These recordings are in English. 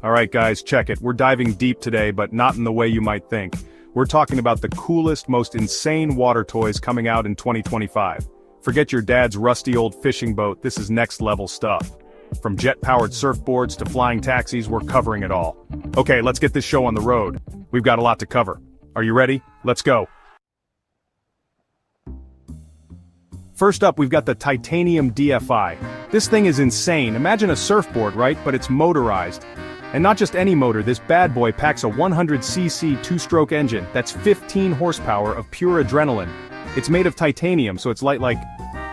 Alright guys, check it. We're diving deep today, but not in the way you might think. We're talking about the coolest, most insane water toys coming out in 2025. Forget your dad's rusty old fishing boat, this is next level stuff. From jet-powered surfboards to flying taxis, we're covering it all. Okay, let's get this show on the road. We've got a lot to cover. Are you ready? Let's go. First up, we've got the titanium DFI. This thing is insane. Imagine a surfboard, right? But it's motorized. And not just any motor, this bad boy packs a 100cc two-stroke engine that's 15 horsepower of pure adrenaline. It's made of titanium, so it's light, like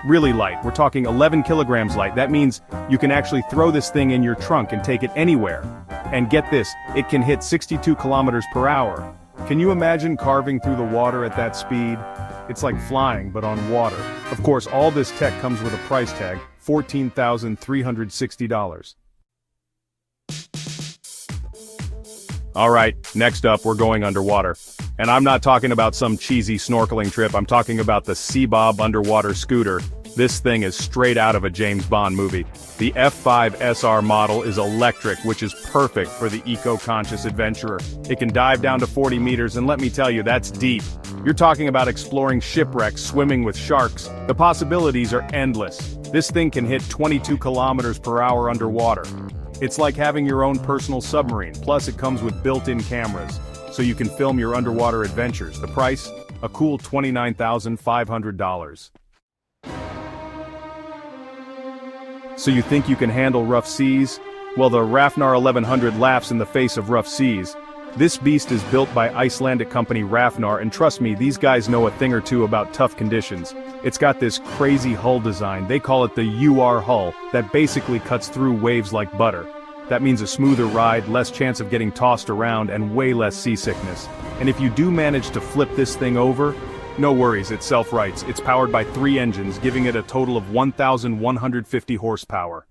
really light. We're talking 11 kilograms light. That means you can actually throw this thing in your trunk and take it anywhere. And get this, it can hit 62 kilometers per hour. Can you imagine carving through the water at that speed? It's like flying, but on water. Of course, all this tech comes with a price tag, $14,360. Alright, next up we're going underwater. And I'm not talking about some cheesy snorkeling trip, I'm talking about the Sea-Bob underwater scooter. This thing is straight out of a James Bond movie. The F5 SR model is electric, which is perfect for the eco-conscious adventurer. It can dive down to 40 meters, and let me tell you, that's deep. You're talking about exploring shipwrecks, swimming with sharks. The possibilities are endless. This thing can hit 22 kilometers per hour underwater. It's like having your own personal submarine, plus it comes with built-in cameras, so you can film your underwater adventures. The price? A cool $29,500. So you think you can handle rough seas? Well, the Rafnar 1100 laughs in the face of rough seas. This beast is built by Icelandic company Rafnar, and trust me, these guys know a thing or two about tough conditions. It's got this crazy hull design, they call it the UR hull, that basically cuts through waves like butter. That means a smoother ride, less chance of getting tossed around, and way less seasickness. And if you do manage to flip this thing over, no worries, it self-rights. It's powered by 3 engines, giving it a total of 1,150 horsepower.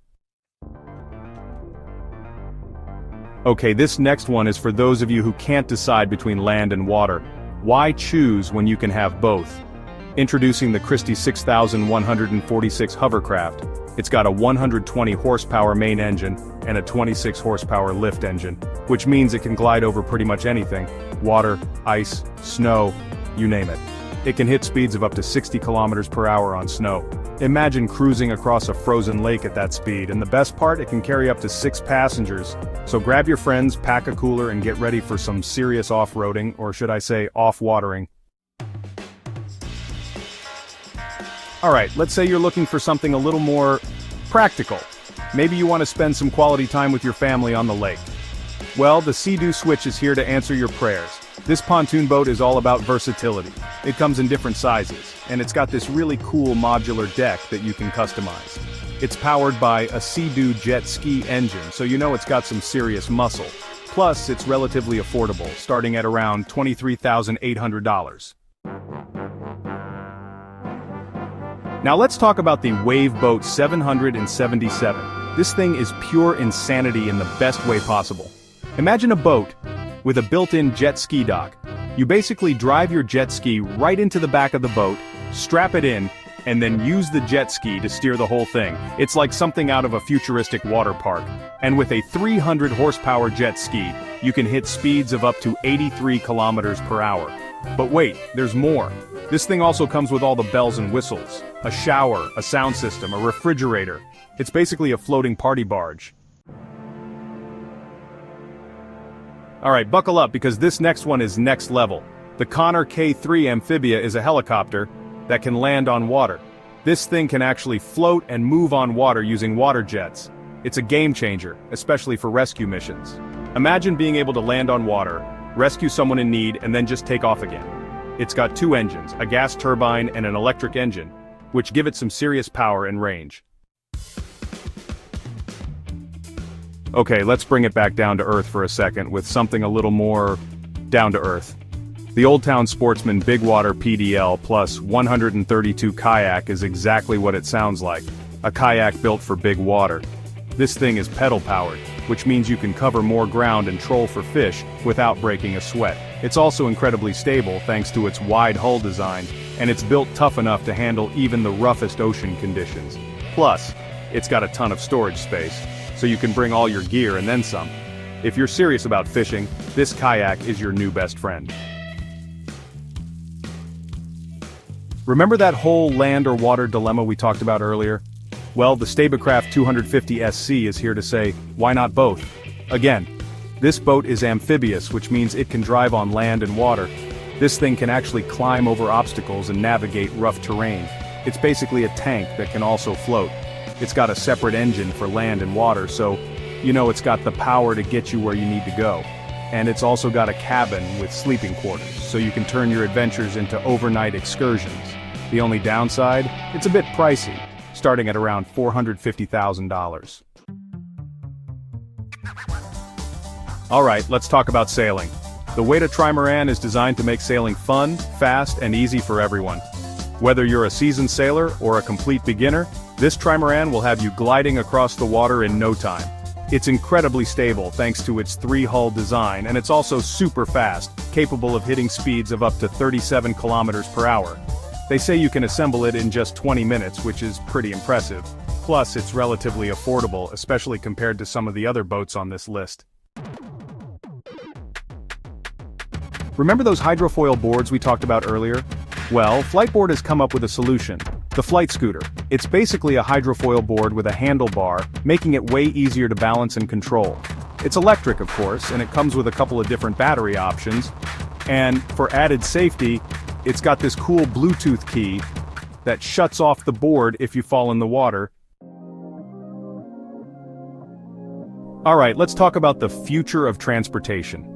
Okay, this next one is for those of you who can't decide between land and water. Why choose when you can have both? Introducing the Christie 6146 hovercraft. It's got a 120 horsepower main engine and a 26 horsepower lift engine, which means it can glide over pretty much anything. Water, ice, snow, you name it. It can hit speeds of up to 60 kilometers per hour on snow. Imagine cruising across a frozen lake at that speed, and the best part, it can carry up to 6 passengers. So grab your friends, pack a cooler, and get ready for some serious off-roading, or should I say off-watering. Alright, let's say you're looking for something a little more practical. Maybe you want to spend some quality time with your family on the lake. Well, the Sea-Doo Switch is here to answer your prayers. This pontoon boat is all about versatility. It comes in different sizes, and it's got this really cool modular deck that you can customize. It's powered by a Sea-Doo jet ski engine, so you know it's got some serious muscle. Plus, it's relatively affordable, starting at around $23,800. Now let's talk about the Wave Boat 777. This thing is pure insanity in the best way possible. Imagine a boat with a built-in jet ski dock. You basically drive your jet ski right into the back of the boat, strap it in, and then use the jet ski to steer the whole thing. It's like something out of a futuristic water park. And with a 300 horsepower jet ski, you can hit speeds of up to 83 kilometers per hour. But wait, there's more. This thing also comes with all the bells and whistles. A shower, a sound system, a refrigerator. It's basically a floating party barge. Alright, buckle up because this next one is next level. The Connor K3 Amphibia is a helicopter that can land on water. This thing can actually float and move on water using water jets. It's a game changer, especially for rescue missions. Imagine being able to land on water, rescue someone in need, and then just take off again. It's got 2 engines, a gas turbine and an electric engine, which give it some serious power and range. Okay, let's bring it back down to earth for a second with something a little more down to earth. The Old Town Sportsman Big Water PDL plus 132 kayak is exactly what it sounds like, a kayak built for big water. This thing is pedal powered, which means you can cover more ground and troll for fish without breaking a sweat. It's also incredibly stable thanks to its wide hull design, and it's built tough enough to handle even the roughest ocean conditions. Plus, it's got a ton of storage space, so you can bring all your gear and then some. If you're serious about fishing, this kayak is your new best friend. Remember that whole land or water dilemma we talked about earlier? Well, the Stablecraft 250 SC is here to say, why not both? Again, this boat is amphibious, which means it can drive on land and water. This thing can actually climb over obstacles and navigate rough terrain. It's basically a tank that can also float. It's got a separate engine for land and water, so it's got the power to get you where you need to go. And it's also got a cabin with sleeping quarters, so you can turn your adventures into overnight excursions. The only downside? It's a bit pricey, starting at around $450,000. Alright, let's talk about sailing. The Weta Trimaran is designed to make sailing fun, fast, and easy for everyone. Whether you're a seasoned sailor or a complete beginner, this trimaran will have you gliding across the water in no time. It's incredibly stable thanks to its 3-hull design, and it's also super fast, capable of hitting speeds of up to 37 kilometers per hour. They say you can assemble it in just 20 minutes, which is pretty impressive. Plus, it's relatively affordable, especially compared to some of the other boats on this list. Remember those hydrofoil boards we talked about earlier? Well, Flightboard has come up with a solution. The Flight Scooter. It's basically a hydrofoil board with a handlebar, making it way easier to balance and control. It's electric, of course, and it comes with a couple of different battery options. And for added safety, it's got this cool Bluetooth key that shuts off the board if you fall in the water. Alright, let's talk about the future of transportation.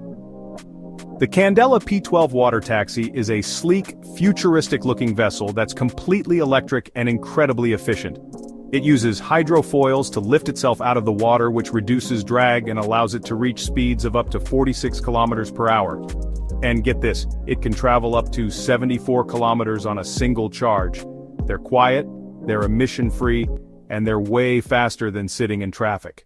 The Candela P12 water taxi is a sleek, futuristic-looking vessel that's completely electric and incredibly efficient. It uses hydrofoils to lift itself out of the water, which reduces drag and allows it to reach speeds of up to 46 kilometers per hour. And get this, it can travel up to 74 kilometers on a single charge. They're quiet, they're emission-free, and they're way faster than sitting in traffic.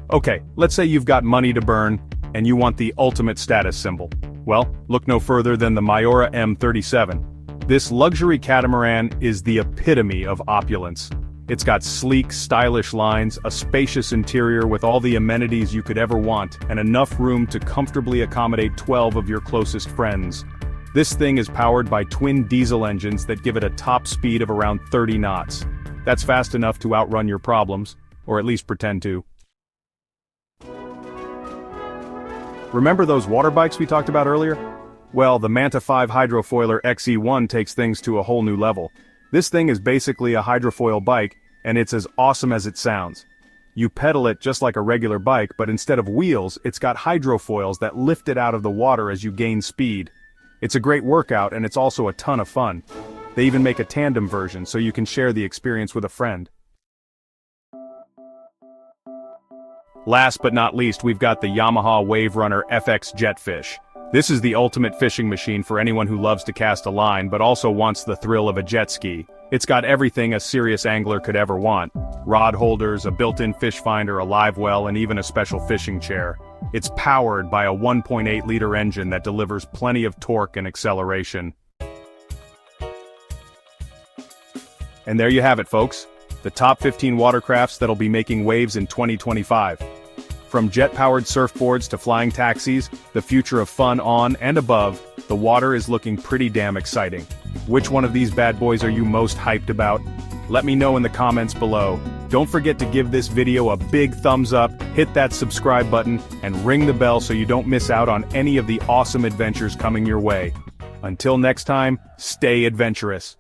Okay, let's say you've got money to burn, and you want the ultimate status symbol. Well, look no further than the Mayura M37. This luxury catamaran is the epitome of opulence. It's got sleek, stylish lines, a spacious interior with all the amenities you could ever want, and enough room to comfortably accommodate 12 of your closest friends. This thing is powered by twin diesel engines that give it a top speed of around 30 knots. That's fast enough to outrun your problems, or at least pretend to. Remember those water bikes we talked about earlier? Well, the Manta 5 Hydrofoiler XE1 takes things to a whole new level. This thing is basically a hydrofoil bike, and it's as awesome as it sounds. You pedal it just like a regular bike, but instead of wheels, it's got hydrofoils that lift it out of the water as you gain speed. It's a great workout, and it's also a ton of fun. They even make a tandem version, so you can share the experience with a friend. Last but not least, we've got the Yamaha Wave Runner FX Jetfish. This is the ultimate fishing machine for anyone who loves to cast a line but also wants the thrill of a jet ski. It's got everything a serious angler could ever want. Rod holders, a built-in fish finder, a live well, and even a special fishing chair. It's powered by a 1.8-liter engine that delivers plenty of torque and acceleration. And there you have it, folks. The top 15 watercrafts that'll be making waves in 2025. From jet-powered surfboards to flying taxis, the future of fun on and above the water is looking pretty damn exciting. Which one of these bad boys are you most hyped about? Let me know in the comments below. Don't forget to give this video a big thumbs up, hit that subscribe button, and ring the bell so you don't miss out on any of the awesome adventures coming your way. Until next time, stay adventurous.